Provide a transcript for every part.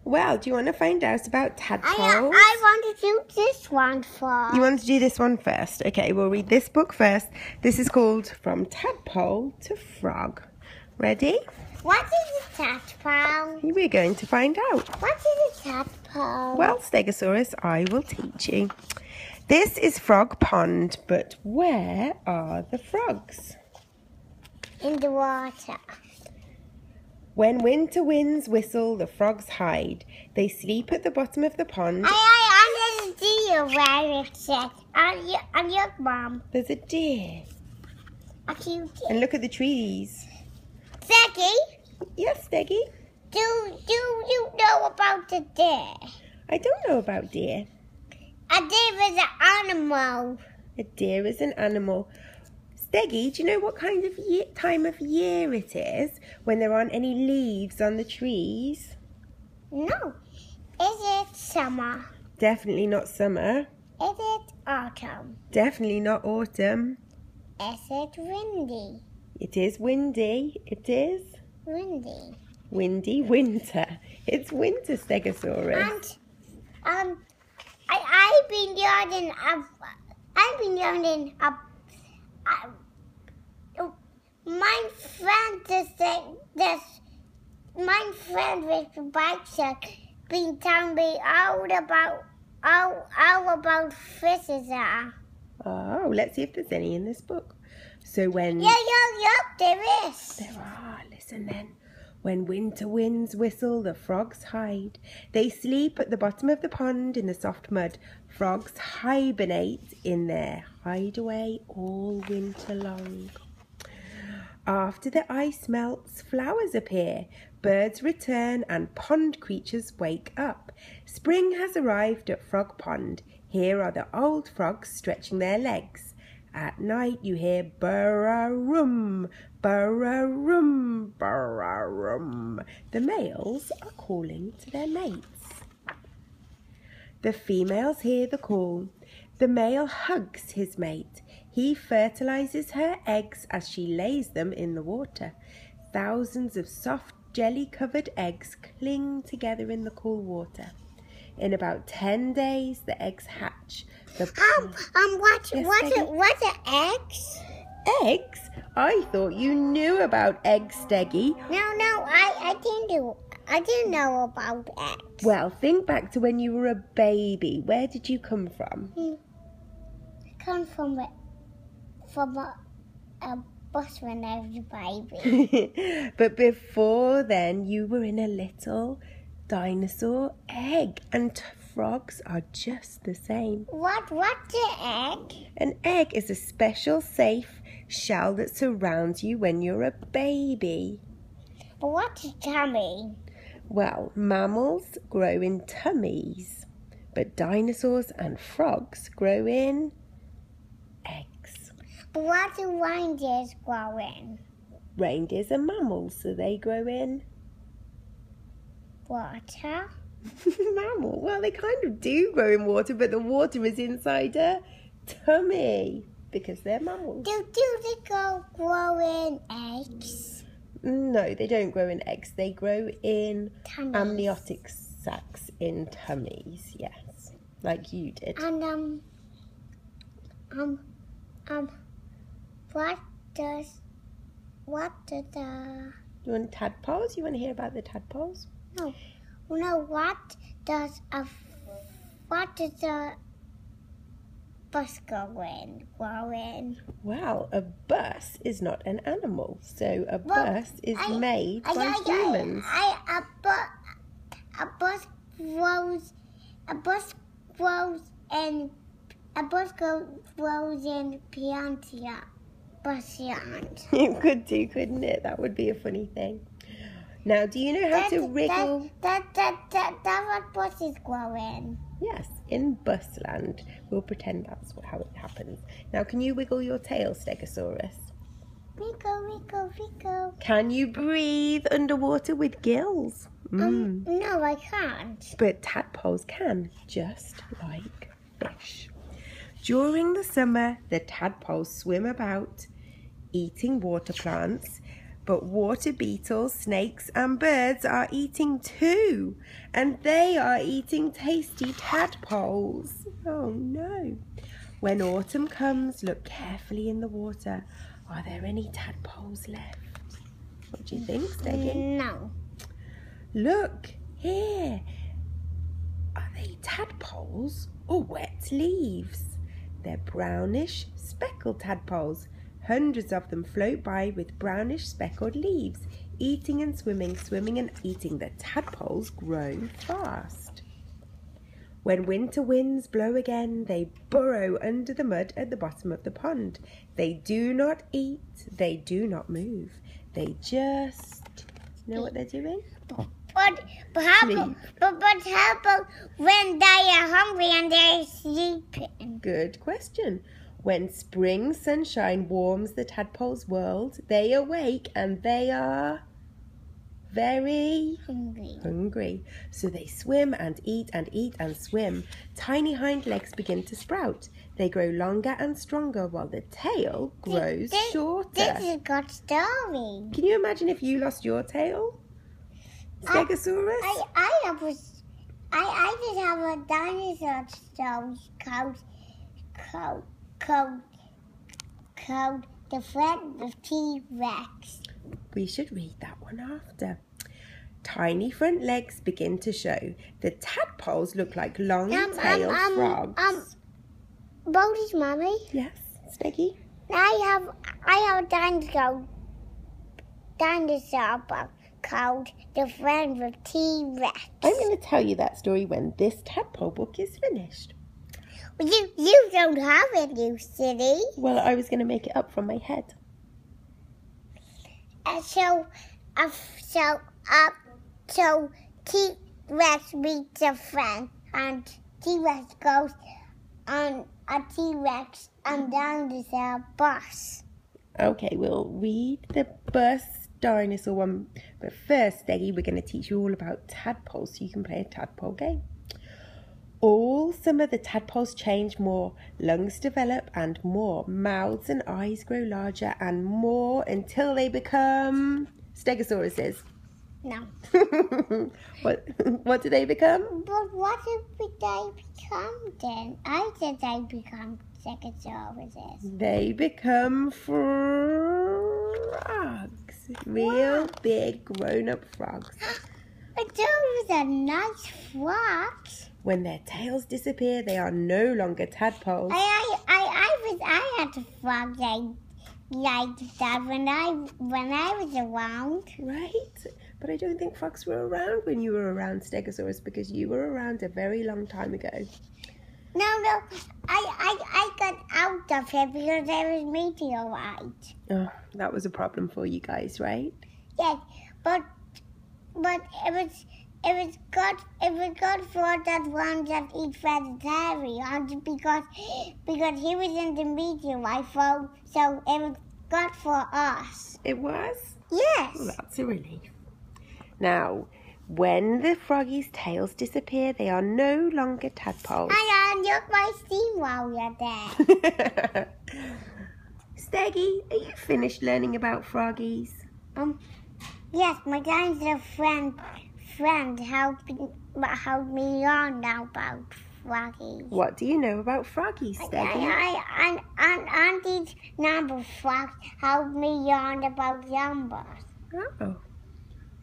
Well, do you want to find out about tadpoles? I want to do this one first. You want to do this one first? Okay, we'll read this book first. This is called From Tadpole to Frog. Ready? What is a tadpole? We're going to find out. What is a tadpole? Well, Stegosaurus, I will teach you. This is Frog Pond, but where are the frogs? In the water. When winter winds whistle, the frogs hide. They sleep at the bottom of the pond. I under the deer where it said. And your mom. There's a deer. A cute deer. And look at the trees. Steggy, Yes, Steggy? do you know about the deer? I don't know about deer. A deer is an animal. A deer is an animal. Steggy, do you know what kind of time of year it is when there aren't any leaves on the trees? No. Is it summer? Definitely not summer. Is it autumn? Definitely not autumn. Is it windy? It is windy. It is Windy. windy winter. It's winter, Stegosaurus. And I've been learning my friend my friend with the bicycle been telling me all about fishes are. Oh, let's see if there's any in this book. So when... Yeah, there is. There are. Listen then. When winter winds whistle, the frogs hide. They sleep at the bottom of the pond in the soft mud. Frogs hibernate in their hideaway all winter long. After the ice melts, flowers appear. Birds return and pond creatures wake up. Spring has arrived at Frog Pond. Here are the old frogs stretching their legs. At night you hear burra-rum, burra-rum, burra-rum. The males are calling to their mates. The females hear the call. The male hugs his mate. He fertilizes her eggs as she lays them in the water. Thousands of soft jelly-covered eggs cling together in the cool water. In about 10 days, the eggs hatch. What are eggs? Eggs? I thought you knew about eggs, Steggy. No, I didn't know about eggs. Well, think back to when you were a baby. Where did you come from? I come from a bus when I was a baby. But before then, you were in a little dinosaur egg, and frogs are just the same. What's an egg? An egg is a special, safe shell that surrounds you when you're a baby. But what's a tummy? Well, mammals grow in tummies, but dinosaurs and frogs grow in eggs. But what do reindeers grow in? Reindeers are mammals, so they grow in water. Mammal. Well, they kind of do grow in water, but the water is inside a tummy because they're mammals. Do they grow in eggs? No, they don't grow in eggs. They grow in Tummies. amniotic sacs in tummies. Yes, like you did. And what do the... You want tadpoles? You want to hear about the tadpoles? No, what does the bus grow in? Well, a bus is not an animal, so a bus is made by humans. A bus grows in Piantia. It could do, couldn't it? That would be a funny thing. Now, do you know how to wriggle? That's what buses grow in. Yes, in busland. We'll pretend that's how it happens. Now, can you wiggle your tail, Stegosaurus? Wiggle. Can you breathe underwater with gills? No, I can't. But tadpoles can, just like fish. During the summer, the tadpoles swim about, eating water plants. But water beetles, snakes and birds are eating too. And they are eating tasty tadpoles. Oh no. When autumn comes, look carefully in the water. Are there any tadpoles left? What do you think, Steggy? No. Look, here. Are they tadpoles or wet leaves? They're brownish, speckled tadpoles. Hundreds of them float by with brownish, speckled leaves. Eating and swimming, swimming and eating. The tadpoles grow fast. When winter winds blow again, they burrow under the mud at the bottom of the pond. They do not eat, they do not move. They just... know what they're doing? But how about when they are hungry and they're sleeping? Good question. When spring sunshine warms the tadpole's world, they awake and they are very hungry. So they swim and eat and eat and swim. Tiny hind legs begin to sprout. They grow longer and stronger while the tail grows shorter. This is a good story. Can you imagine if you lost your tail? Stegosaurus? I just have a dinosaur story called The Friend of T-Rex. We should read that one after. Tiny front legs begin to show. The tadpoles look like long-tailed frogs. Bodi's mommy. Yes, Steggy? I have a dinosaur book called The Friend of T-Rex. I'm going to tell you that story when this tadpole book is finished. You don't have it, you silly. Well, I was going to make it up from my head. So T-Rex meets a friend, and T-Rex goes on a T-Rex and dinosaur bus. Okay, we'll read the bus dinosaur one. But first, Steggy, we're going to teach you all about tadpoles so you can play a tadpole game. All summer the tadpoles change more, lungs develop and more, mouths and eyes grow larger and more until they become stegosauruses. No. What do they become? But what if they become then? I said they become stegosauruses. They become frogs. Real big grown-up frogs. But those are nice frogs. When their tails disappear, they are no longer tadpoles. I had a frog like that when I was around. Right? But I don't think frogs were around when you were around, Stegosaurus, because you were around a very long time ago. No, I got out of here because there was meteorite. Oh, that was a problem for you guys, right? Yes, but it was good for that one that eats vegetarian because he was in the meteorite, so it was good for us. It was? Yes. Well, that's a relief. Now, when the froggies' tails disappear, they are no longer tadpoles. And look my steam while you're there. Steggy, are you finished learning about froggies? Yes, my dinosaur friend helped me learn about froggies. What do you know about froggies, Steggy? And these number frogs helped me learn about numbers. Oh,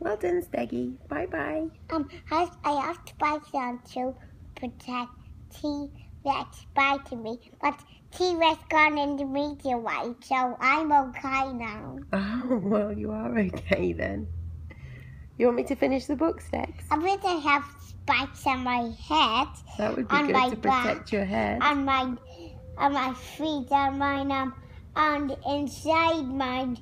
well done, Steggy. Bye-bye. I have to buy some to protect T-Rex biting me, but T-Rex gone in the meteorite, so I'm okay now. Oh, well, you are okay then. You want me to finish the book, Stex? I wish I have spikes on my head. That would be good to protect your head. On my feet, and inside my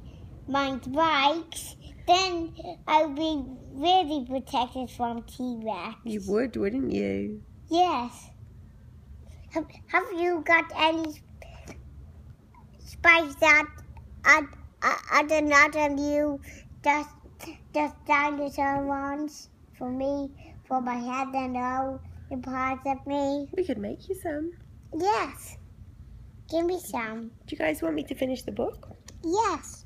spikes. Then I'll be really protected from T-Rex. You would, wouldn't you? Yes. Have you got any spikes that are not on you? Just dinosaur ones for me, for my head and all the parts of me. We could make you some. Yes. Give me some. Do you guys want me to finish the book? Yes.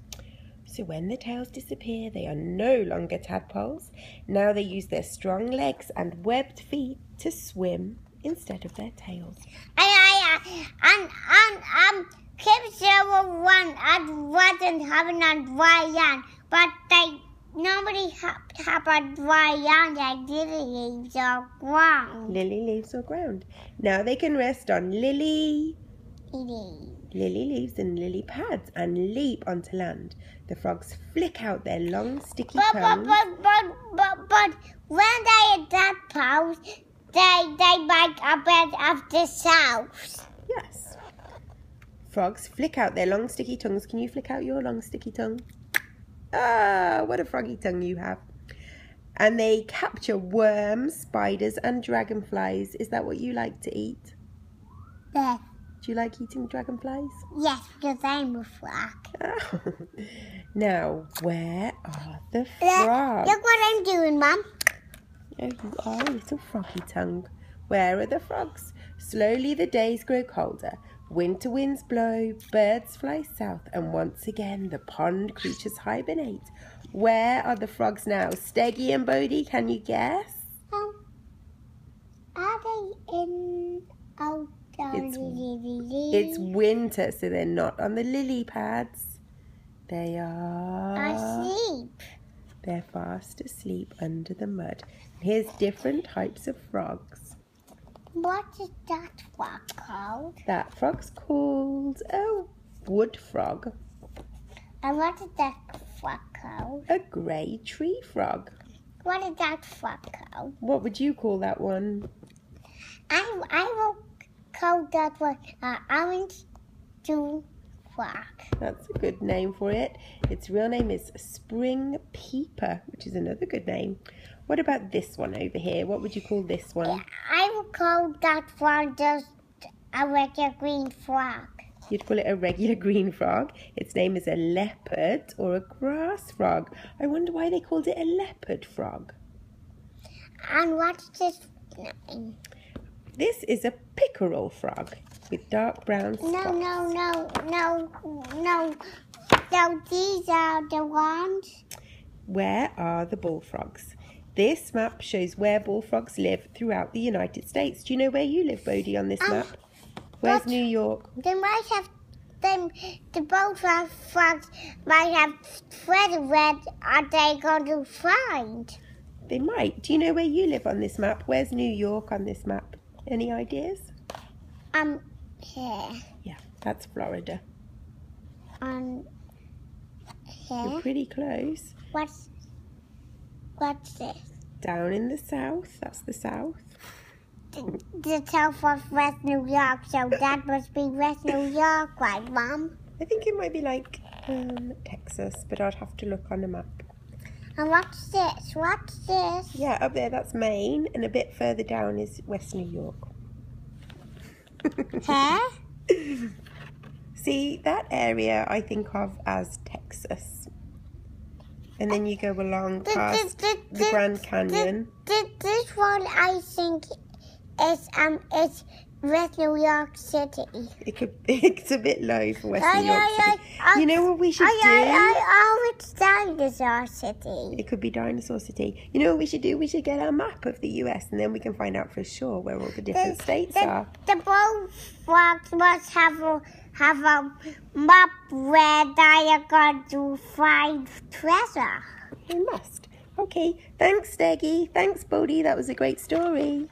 So when the tails disappear, they are no longer tadpoles. Now they use their strong legs and webbed feet to swim instead of their tails. And kids were one and wasn't having a dry land, but nobody have a dry land like lily leaves or ground. Lily leaves or ground. Now they can rest on lily leaves and lily pads and leap onto land. The frogs flick out their long sticky tongues. But when they are tadpoles, they make a bed of themselves. Yes. Frogs flick out their long sticky tongues. Can you flick out your long sticky tongue? Ah, what a froggy tongue you have. And they capture worms, spiders and dragonflies. Is that what you like to eat? Yes. Do you like eating dragonflies? Yes, because I'm a frog. Oh. Now, where are the frogs? Look what I'm doing, Mum. Oh, you are a little froggy tongue. Where are the frogs? Slowly the days grow colder. Winter winds blow, birds fly south, and once again the pond creatures hibernate. Where are the frogs now? Steggy and Bodi, can you guess? Are they in It's winter, so they're not on the lily pads. They are asleep. They're fast asleep under the mud. Here's different types of frogs. What is that frog called? That frog's called a wood frog. And what is that frog called? A grey tree frog. What is that frog called? What would you call that one? I will call that one orange dew frog. That's a good name for it. Its real name is spring peeper, which is another good name. What about this one over here? What would you call this one? I will call that frog just a regular green frog. You'd call it a regular green frog. Its name is a leopard or a grass frog. I wonder why they called it a leopard frog. And what's this name? This is a pickerel frog with dark brown spots. No, these are the ones. Where are the bullfrogs? This map shows where bullfrogs live throughout the United States. Do you know where you live, Bodi, on this map? Where's New York? They might have the bullfrogs might have feather red. Are they going to find? They might. Do you know where you live on this map? Where's New York on this map? Any ideas? Here. Yeah, that's Florida. Here. You're pretty close. What's this? Down in the south. That's the south. The south of West New York, so that must be West New York, right, Mum? I think it might be like Texas, but I'd have to look on the map. And what's this? What's this? Yeah, up there, that's Maine, and a bit further down is West New York. Huh? See, that area I think of as Texas. And then you go along past the Grand Canyon. This one I think is West New York City. It's a bit low for West New York City. You know what we should do? Oh, it's Dinosaur City. It could be Dinosaur City. You know what we should do? We should get our map of the US and then we can find out for sure where all the different states are. The bullfrogs must have a map where they are going to find treasure. They must. Okay, thanks, Steggy. Thanks, Bodi. That was a great story.